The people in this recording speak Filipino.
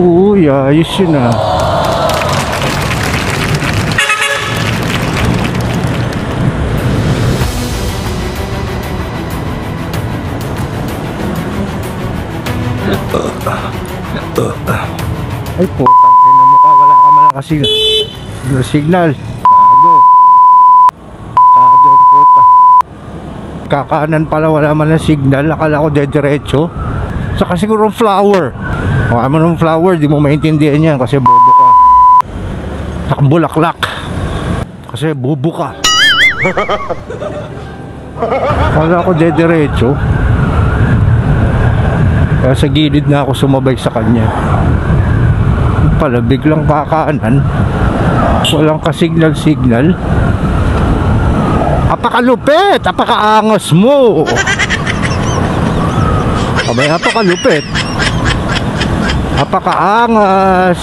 Uy, ayos yun ah. Ay putang ina mo ka, wala ka man kasi signal. Kado puta. Kakanan pala, wala man ng signal. Akala ko dediretso. Saka siguro flower. Kung ano ng flower, di mo maintindihan yan kasi bobo ka. Nakabulaklak kasi bobo ka. Akala ko dediretso. Kaya sa gilid na ako sumabay sa kanya. Pala biglang kakanan, walang ka-signal-signal. Apakalupit, apakaangas mo. Abay, apakalupit, apakaangas.